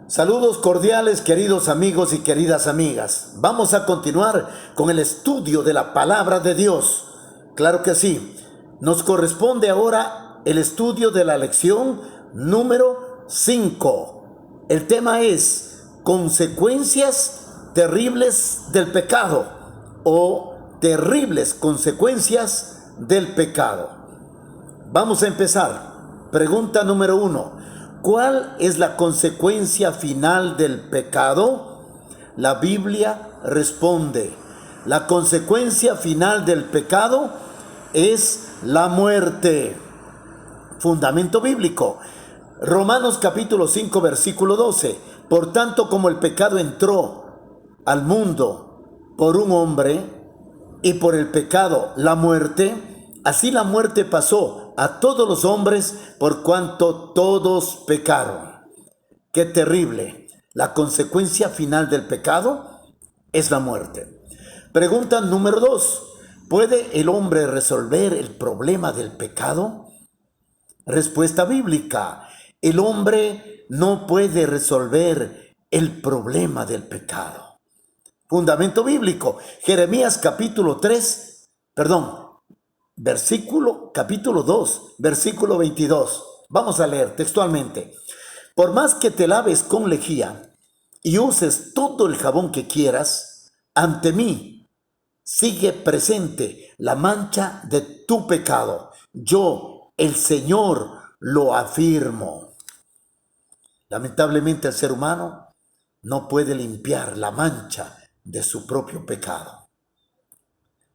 Saludos cordiales, queridos amigos y queridas amigas. Vamos a continuar con el estudio de la palabra de Dios. Claro que sí. Nos corresponde ahora el estudio de la lección número 5. El tema es consecuencias terribles del pecado o terribles consecuencias del pecado. Vamos a empezar. Pregunta número 1. ¿Cuál es la consecuencia final del pecado? La Biblia responde: la consecuencia final del pecado es la muerte. Fundamento bíblico. Romanos capítulo 5, versículo 12. Por tanto, como el pecado entró al mundo por un hombre, y por el pecado la muerte, así la muerte pasó a todos los hombres por cuanto todos pecaron. ¡Qué terrible! La consecuencia final del pecado es la muerte. Pregunta número 2. ¿Puede el hombre resolver el problema del pecado? Respuesta bíblica. El hombre no puede resolver el problema del pecado. Fundamento bíblico. Jeremías capítulo 2, versículo 22. Vamos a leer textualmente. Por más que te laves con lejía y uses todo el jabón que quieras, ante mí sigue presente la mancha de tu pecado. Yo, el Señor, lo afirmo. Lamentablemente el ser humano no puede limpiar la mancha de su propio pecado.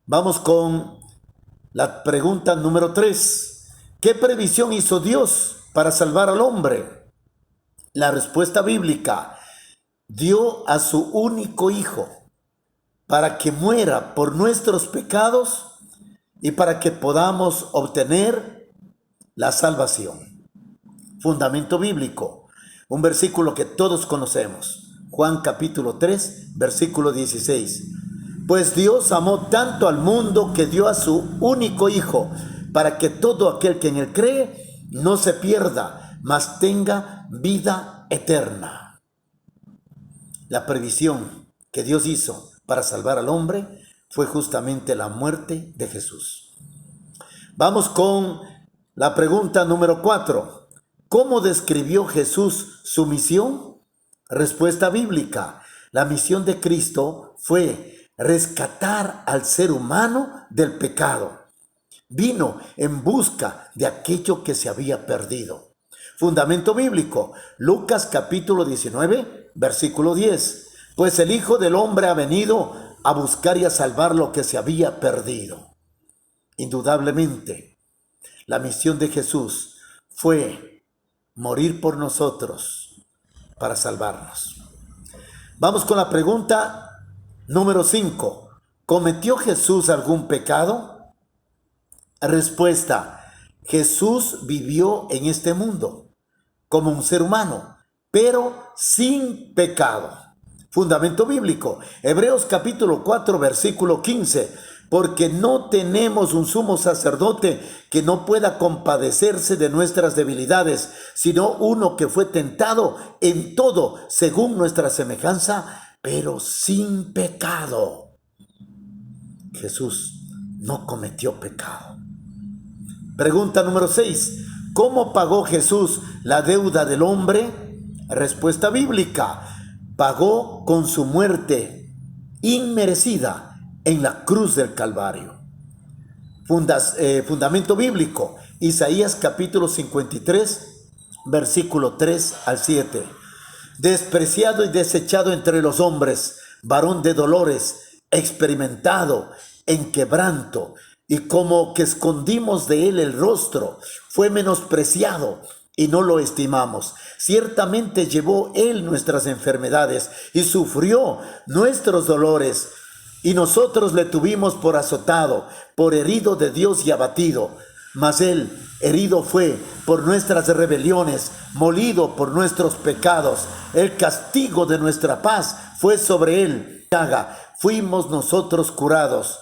Vamos con la pregunta número 3. ¿Qué previsión hizo Dios para salvar al hombre? La respuesta bíblica: dio a su único hijo para que muera por nuestros pecados y para que podamos obtener la salvación. Fundamento bíblico. Un versículo que todos conocemos. Juan capítulo 3, versículo 16. Pues Dios amó tanto al mundo que dio a su único Hijo, para que todo aquel que en él cree no se pierda, mas tenga vida eterna. La previsión que Dios hizo para salvar al hombre fue justamente la muerte de Jesús. Vamos con la pregunta número 4. ¿Cómo describió Jesús su misión? Respuesta bíblica. La misión de Cristo fue rescatar al ser humano del pecado. Vino en busca de aquello que se había perdido. Fundamento bíblico. Lucas capítulo 19, versículo 10. Pues el Hijo del Hombre ha venido a buscar y a salvar lo que se había perdido. Indudablemente, la misión de Jesús fue morir por nosotros para salvarnos. Vamos con la pregunta número 5. ¿Cometió Jesús algún pecado? Respuesta: Jesús vivió en este mundo como un ser humano, pero sin pecado. Fundamento bíblico. Hebreos capítulo 4, versículo 15. Porque no tenemos un sumo sacerdote que no pueda compadecerse de nuestras debilidades, sino uno que fue tentado en todo según nuestra semejanza, pero sin pecado. Jesús no cometió pecado. Pregunta número 6. ¿Cómo pagó Jesús la deuda del hombre? Respuesta bíblica: pagó con su muerte inmerecida en la cruz del Calvario. Fundamento bíblico. Isaías capítulo 53, versículo 3 al 7. Despreciado y desechado entre los hombres, varón de dolores, experimentado en quebranto, y como que escondimos de él el rostro, fue menospreciado y no lo estimamos. Ciertamente llevó él nuestras enfermedades y sufrió nuestros dolores, y nosotros le tuvimos por azotado, por herido de Dios y abatido. Mas él herido fue por nuestras rebeliones, molido por nuestros pecados. El castigo de nuestra paz fue sobre él. Fuimos nosotros curados.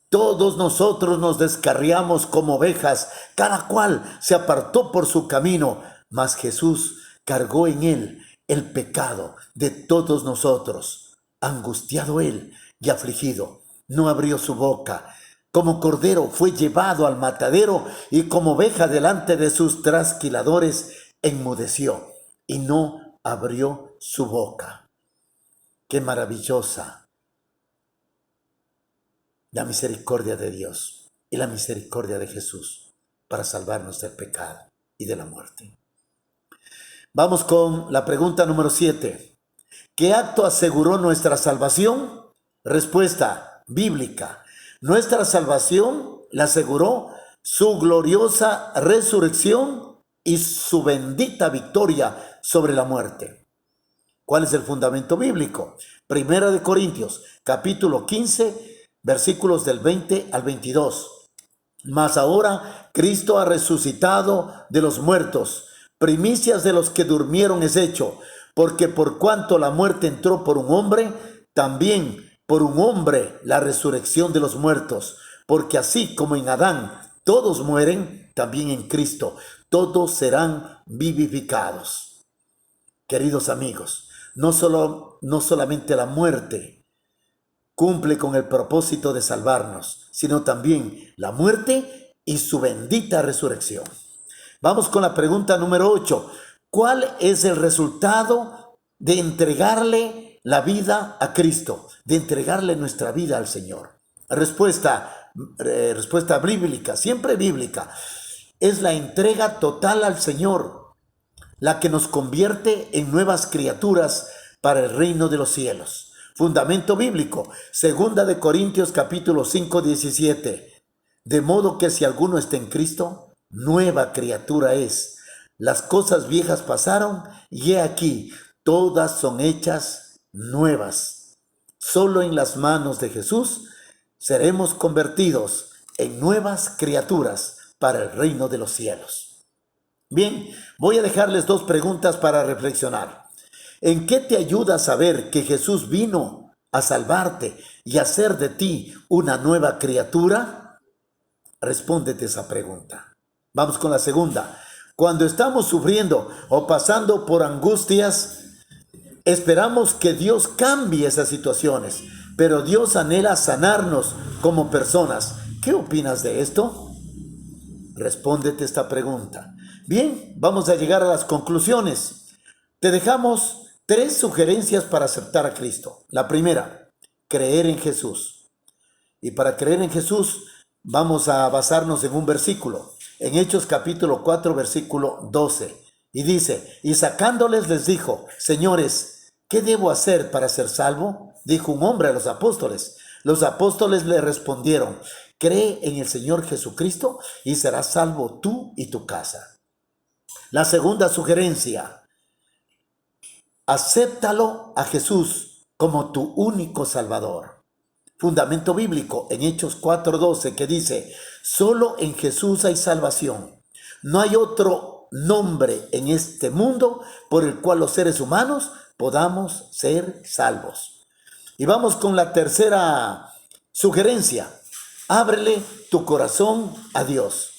Todos nosotros nos descarriamos como ovejas, cada cual se apartó por su camino, mas Jesús cargó en él el pecado de todos nosotros. Angustiado él y afligido, no abrió su boca. Como cordero fue llevado al matadero, y como oveja delante de sus trasquiladores enmudeció y no abrió su boca. Qué maravillosa la misericordia de Dios y la misericordia de Jesús para salvarnos del pecado y de la muerte. Vamos con la pregunta número 7. ¿Qué acto aseguró nuestra salvación? Respuesta bíblica. Nuestra salvación la aseguró su gloriosa resurrección y su bendita victoria sobre la muerte. ¿Cuál es el fundamento bíblico? Primera de Corintios, capítulo 15, versículos del 20 al 22. Mas ahora Cristo ha resucitado de los muertos, primicias de los que durmieron es hecho, porque por cuanto la muerte entró por un hombre, también por un hombre la resurrección de los muertos, porque así como en Adán todos mueren, también en Cristo todos serán vivificados. Queridos amigos, no solamente la muerte cumple con el propósito de salvarnos, sino también la muerte y su bendita resurrección. Vamos con la pregunta número 8. ¿Cuál es el resultado de entregarle la vida a Cristo, de entregarle nuestra vida al Señor? Respuesta bíblica, siempre bíblica. Es la entrega total al Señor, la que nos convierte en nuevas criaturas para el reino de los cielos. Fundamento bíblico, 2 de Corintios capítulo 5, 17. De modo que si alguno está en Cristo, nueva criatura es. Las cosas viejas pasaron y he aquí, todas son hechas nuevas. Solo en las manos de Jesús seremos convertidos en nuevas criaturas para el reino de los cielos. Bien, voy a dejarles 2 preguntas para reflexionar. ¿En qué te ayuda a saber que Jesús vino a salvarte y a hacer de ti una nueva criatura? Respóndete esa pregunta. Vamos con la segunda. Cuando estamos sufriendo o pasando por angustias, esperamos que Dios cambie esas situaciones, pero Dios anhela sanarnos como personas. ¿Qué opinas de esto? Respóndete esta pregunta. Bien, vamos a llegar a las conclusiones. Te dejamos 3 sugerencias para aceptar a Cristo. La primera, creer en Jesús. Y para creer en Jesús vamos a basarnos en un versículo. En Hechos capítulo 4, versículo 12. Y dice, y sacándoles les dijo, señores, ¿qué debo hacer para ser salvo? Dijo un hombre a los apóstoles. Los apóstoles le respondieron, cree en el Señor Jesucristo y serás salvo tú y tu casa. La segunda sugerencia, acéptalo a Jesús como tu único Salvador. Fundamento bíblico en Hechos 4:12 que dice, solo en Jesús hay salvación. No hay otro nombre en este mundo por el cual los seres humanos podamos ser salvos. Y vamos con la tercera sugerencia. Ábrele tu corazón a Dios.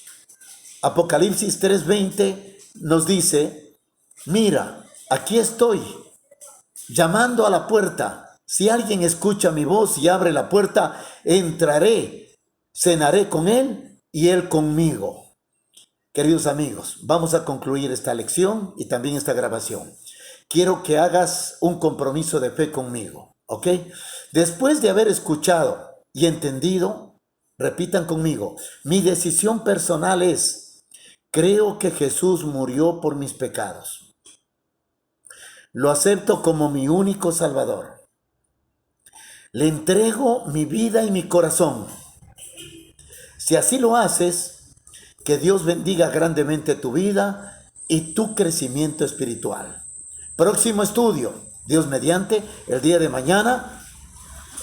Apocalipsis 3:20 nos dice, mira, aquí estoy, llamando a la puerta. Si alguien escucha mi voz y abre la puerta, entraré, cenaré con él y él conmigo. Queridos amigos, vamos a concluir esta lección y también esta grabación. Quiero que hagas un compromiso de fe conmigo, ¿ok? Después de haber escuchado y entendido, repitan conmigo, mi decisión personal es, creo que Jesús murió por mis pecados. Lo acepto como mi único Salvador. Le entrego mi vida y mi corazón. Si así lo haces, que Dios bendiga grandemente tu vida y tu crecimiento espiritual. Próximo estudio, Dios mediante, el día de mañana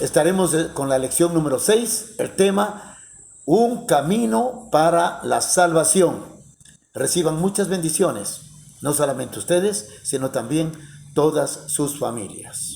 estaremos con la lección número 6, el tema, un camino para la salvación. Reciban muchas bendiciones, no solamente ustedes, sino también todas sus familias.